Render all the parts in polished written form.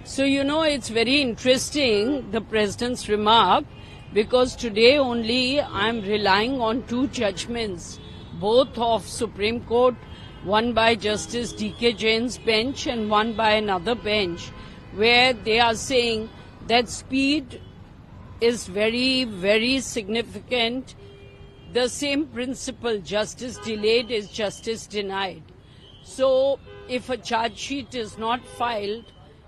So, it's very interesting, the President's remark, because today only I'm relying on two judgments, both of Supreme Court, one by Justice D.K. Jain's bench and one by another bench, where they are saying that speed is very, very significant. The same principle, justice delayed is justice denied. So, if a charge sheet is not filed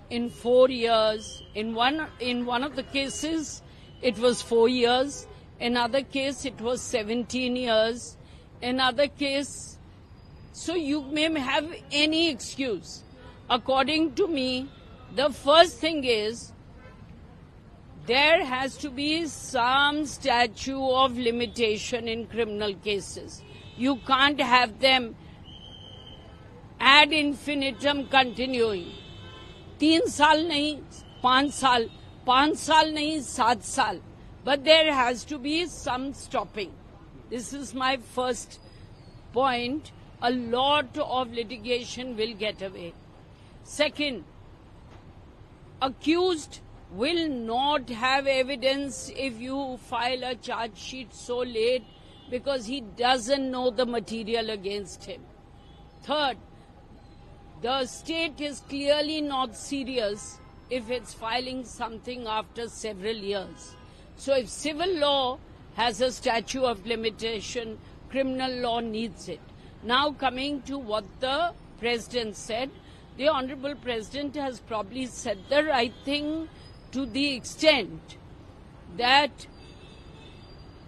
in 4 years, in one of the cases it was 4 years, in other case it was 17 years, in other case, so you may have any excuse. According to me, the first thing is there has to be some statute of limitation in criminal cases. You can't have them ad infinitum continuing. 3 साल नहीं 5 साल 5 साल नहीं 7 साल, but there has to be some stopping. This is my first point. A lot of litigation will get away. Second, accused will not have evidence if you file a charge sheet so late because he doesn't know the material against him. Third, the state is clearly not serious if it's filing something after several years. So if civil law has a statute of limitation, criminal law needs it. Now coming to what the President said, the Honorable President has probably said the right thing to the extent that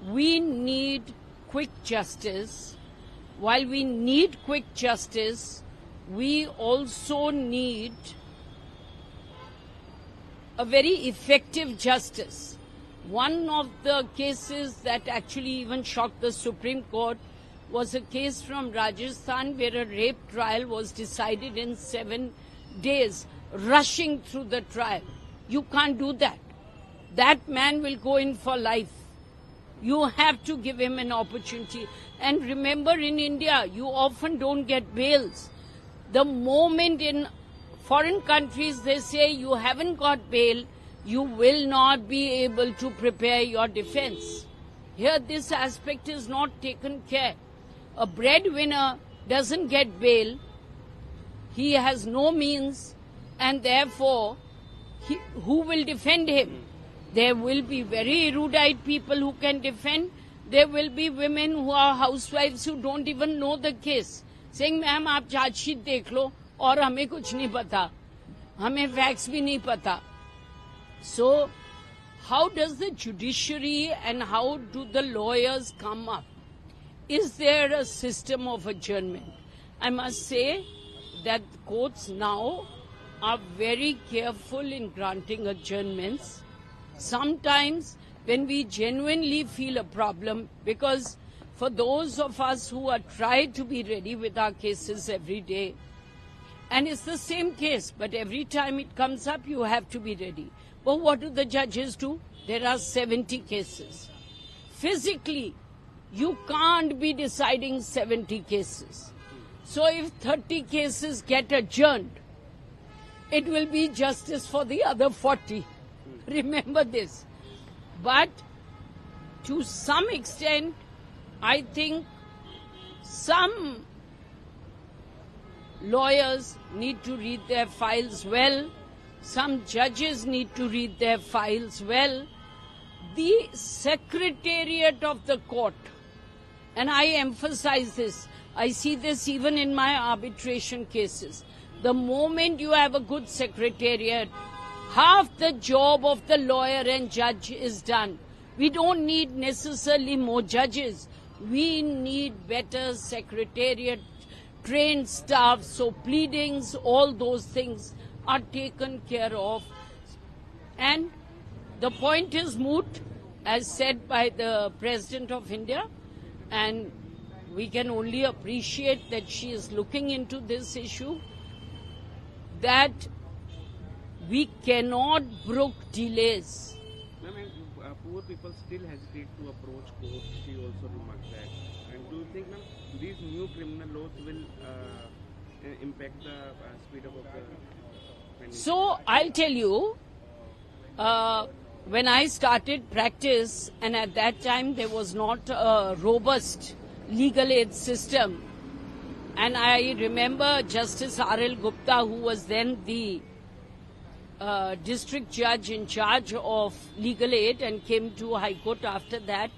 we need quick justice. While we need quick justice, we also need a very effective justice. One of the cases that actually even shocked the Supreme Court was a case from Rajasthan where a rape trial was decided in 7 days, rushing through the trial. You can't do that. That man will go in for life. You have to give him an opportunity. And remember, in India, you often don't get bails. The moment in foreign countries they say you haven't got bail, you will not be able to prepare your defense. Here this aspect is not taken care. A breadwinner doesn't get bail. He has no means, and therefore, who will defend him? There will be very erudite people who can defend. There will be women who are housewives who don't even know the case, saying, "Ma'am, आप charge sheet देख लो और हमें कुछ नहीं पता, हमें facts भी नहीं पता." So, how does the judiciary and how do the lawyers come up? Is there a system of adjournment? I must say that courts now are very careful in granting adjournments. Sometimes when we genuinely feel a problem, because for those of us who are trying to be ready with our cases every day, and it's the same case, but every time it comes up, you have to be ready. But what do the judges do? There are 70 cases. Physically, you can't be deciding 70 cases. So if 30 cases get adjourned, it will be justice for the other 40. Remember this. But to some extent, I think some lawyers need to read their files well. Some judges need to read their files well. The secretariat of the court, and I emphasize this, I see this even in my arbitration cases. The moment you have a good secretariat, half the job of the lawyer and judge is done. We don't need necessarily more judges. We need better secretariat, trained staff, so pleadings, all those things are taken care of. And the point is moot, as said by the President of India, and we can only appreciate that she is looking into this issue, that we cannot brook delays. Ma'am, poor people still hesitate to approach court. She also remarked that. And do you think, ma'am, these new criminal laws will impact the speed of the So I'll tell you, when I started practice, and at that time there was not a robust legal aid system, and I remember Justice R.L. Gupta, who was then the district judge in charge of legal aid and came to High Court after that,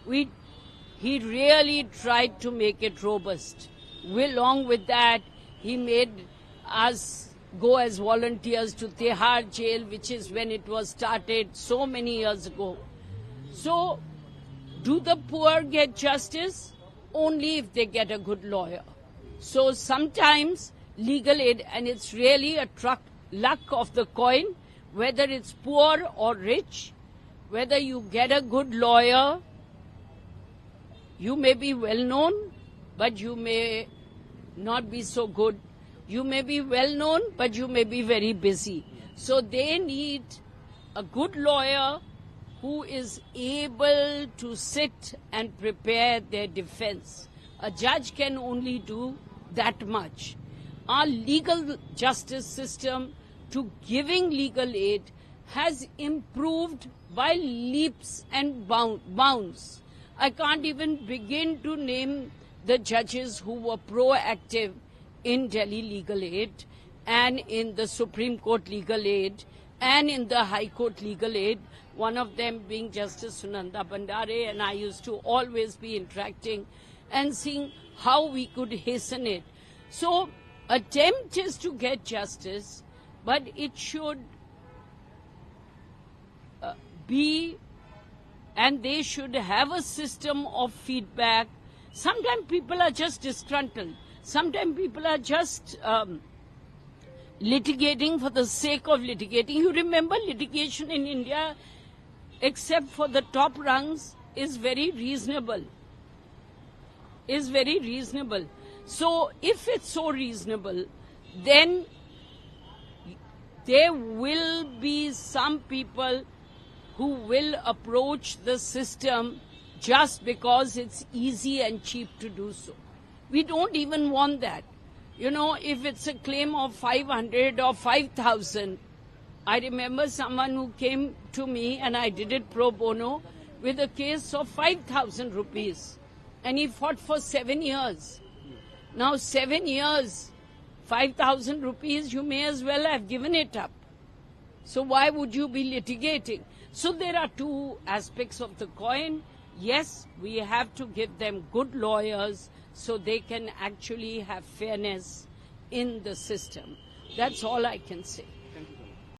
he really tried to make it robust. Along with that, he made us go as volunteers to Tihar jail, which is when it was started so many years ago. So, do the poor get justice? Only if they get a good lawyer. So sometimes legal aid, and it's really a luck of the coin, whether it's poor or rich, whether you get a good lawyer, you may be well known, but you may not be so good. You may be well known, but you may be very busy. So they need a good lawyer who is able to sit and prepare their defense. A judge can only do that much. Our legal justice system to giving legal aid has improved by leaps and bounds. I can't even begin to name the judges who were proactive in Delhi legal aid and in the Supreme Court legal aid and in the High Court legal aid, one of them being Justice Sunanda Bandare, and I used to always be interacting and seeing how we could hasten it. So, attempt is to get justice, but it should be, and they should have a system of feedback. Sometimes people are just disgruntled. Sometimes people are just litigating for the sake of litigating. You remember litigation in India, except for the top rungs, is very reasonable. So if it's so reasonable, then there will be some people who will approach the system just because it's easy and cheap to do so. We don't even want that. You know, if it's a claim of 500 or 5,000, I remember someone who came to me and I did it pro bono with a case of 5,000 rupees. And he fought for 7 years. Now 7 years, 5,000 rupees, you may as well have given it up. So why would you be litigating? So there are two aspects of the coin. Yes, we have to give them good lawyers so they can actually have fairness in the system. That's all I can say.